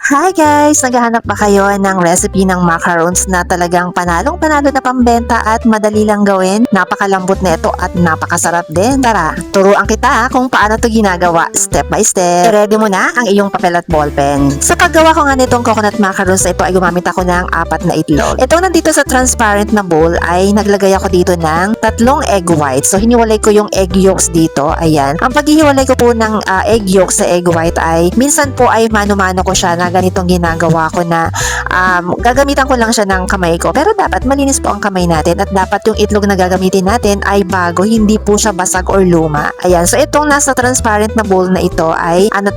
Hi guys! Naghahanap ba kayo ng recipe ng macarons na talagang panalong-panalo na pambenta at madali lang gawin? Napakalambot na ito at napakasarap din. Tara, turuan kita kung paano ito ginagawa step by step. I-ready mo na ang iyong papel at ballpen. Sa paggawa ko nga nitong coconut macarons na ito ay gumamit ako ng 4 na itlog. Ito nandito sa transparent na bowl ay naglagay ako dito ng 3 egg whites. So hiniwalay ko yung egg yolks dito. Ayan. Ang paghihiwalay ko po ng egg yolks sa egg white ay minsan po ay mano-mano ko siya na ganitong ginagawa ko na gagamitan ko lang siya ng kamay ko. Pero dapat malinis po ang kamay natin at dapat yung itlog na gagamitin natin ay bago, hindi po siya basag or luma. Ayan, so itong nasa transparent na bowl na ito ay 3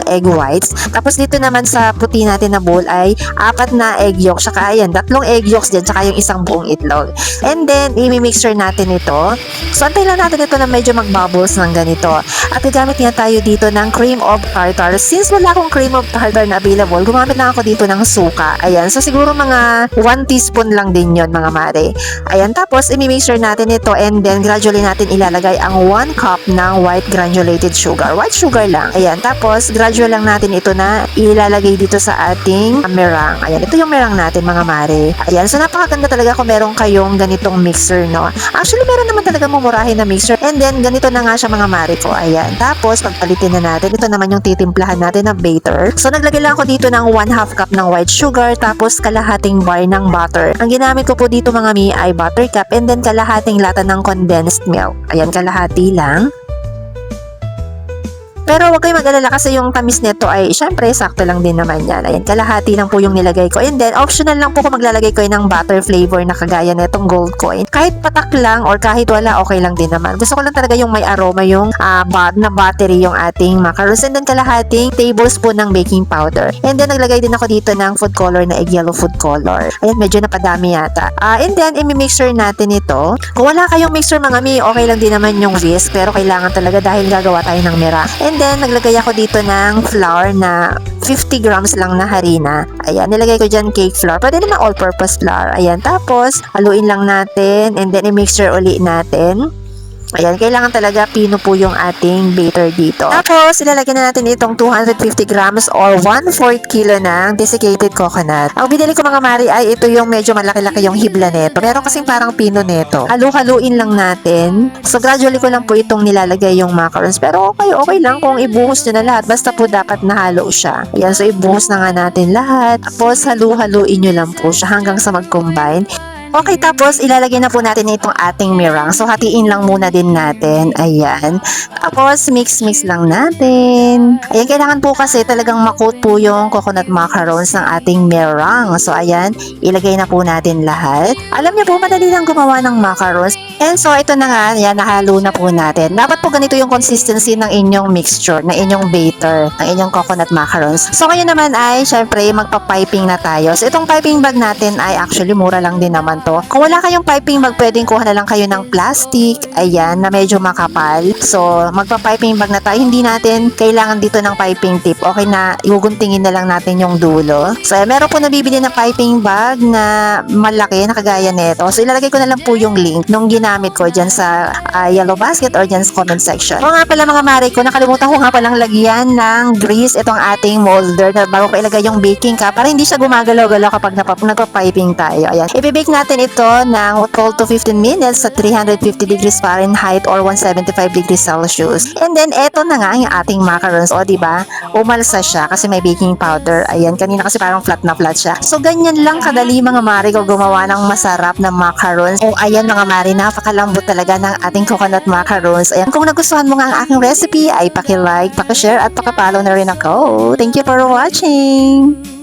egg whites. Tapos dito naman sa puti natin na bowl ay 4 na egg yolks. Saka ayan, 3 egg yolks din, saka yung isang buong itlog. And then, i-mixture natin ito. So, antay lang natin ito na medyo mag-bubbles ng ganito. At gagamit nga tayo dito ng cream of tartar. Since wala akong cream of tartar na available, gumamit na ako dito ng suka. Ayan. So, siguro mga 1 teaspoon lang din yon mga mare. Ayan. Tapos, i-mixture natin ito and then gradually natin ilalagay ang 1 cup ng white granulated sugar. White sugar lang. Ayan. Tapos, gradual lang natin ito na ilalagay dito sa ating meringue. Ayan. Ito yung meringue natin mga mare. Ayan. So, napakaganda talaga kung meron kayong ganitong mixer, no? Actually, meron naman talaga mumurahin na mixer. And then, ganito na nga siya mga mare ko. Ayan. Tapos, pagpalitin na natin. Ito naman yung titimplahan natin na batter. So, naglagay lang ako dito ng 1/2 cup ng white sugar. Tapos, kalahating bar ng butter. Ang ginamit ko po dito mga mi ay buttercup and then kalahating lata ng condensed milk. Ayan, kalahati lang. Pero huwag kayong mag-alala kasi yung tamis nito ay syempre sakto lang din naman yan. Ayan, kalahati lang po yung nilagay ko. And then, optional lang po kung maglalagay ko ng butter flavor na kagaya netong gold coin. Kahit patak lang or kahit wala, okay lang din naman. Gusto ko lang talaga yung may aroma, yung na buttery yung ating macarons. And then, kalahating tablespoon ng baking powder. And then, naglagay din ako dito ng food color na egg yellow food color. Ayan, medyo napadami yata. And then, i-mixture natin ito. Kung wala kayong mixer mga mi, okay lang din naman yung whisk. Pero kailangan talaga dahil gagawa tayo ng meringue. And then, naglagay ako dito ng flour na 50 grams lang na harina. Ayan, nilagay ko dyan cake flour. Pwede naman all-purpose flour. Ayan, tapos, haluin lang natin and then i-mixture uli natin. Ayan, kailangan talaga pino po yung ating batter dito. Tapos, ilalagay na natin itong 250 grams or 1/4 kilo ng desiccated coconut. Ang binili ko mga mari ay ito yung medyo malaki-laki yung hibla neto. Meron kasing parang pino neto. Halu-haluin lang natin. So, gradually ko lang po itong nilalagay yung macarons. Pero okay lang kung ibuhos nyo na lahat. Basta po dapat nahalo siya. Ayan, so ibuhos na nga natin lahat. Tapos, halu-haluin nyo lang po siya hanggang sa mag-combine. Okay, tapos ilalagay na po natin itong ating meringue. So, hatiin lang muna din natin. Ayan. Tapos, mix-mix lang natin. Ayan, kailangan po kasi talagang makot po yung coconut macarons ng ating meringue. So, ayan, ilagay na po natin lahat. Alam niyo po, madali lang gumawa ng macarons. And so, ito na nga, ayan, nahalo na po natin. Dapat po ganito yung consistency ng inyong mixture, ng inyong batter, ng inyong coconut macarons. So, ngayon naman ay, syempre, magpa-piping na tayo. So, itong piping bag natin ay actually mura lang din naman to. Kung wala kayong piping bag, pwedeng kuha na lang kayo ng plastic, ayan, na medyo makapal. So, magpa-piping bag na tayo. Hindi natin kailangan dito ng piping tip. Okay na, iuguntingin na lang natin yung dulo. So, meron po nabibili na piping bag na malaki, na kagaya nito. So, ilalagay ko na lang po yung link nung ginamit ko dyan sa yellow basket or dyan sa comment section. O nga pala mga mare ko, nakalimutan ko nga palang lagyan ng grease itong ating molder na bago ko ilagay yung baking cup para hindi siya gumagalaw-galaw kapag nagpa-piping tayo. Ayan, ibibake natin ito ng 12 to 15 minutes sa 350 degrees Fahrenheit or 175 degrees Celsius. And then, eto na nga ang ating macarons. O, diba? Umalsa siya kasi may baking powder. Ayan, kanina kasi parang flat na flat siya. So, ganyan lang kadali mga mare ko gumawa ng masarap na macarons. O, ayan mga mare, napakalambot talaga ng ating coconut macarons. Ayan, kung nagustuhan mo nga ang aking recipe, ay paki-like, paki-share at paki-follow na rin ako. Thank you for watching!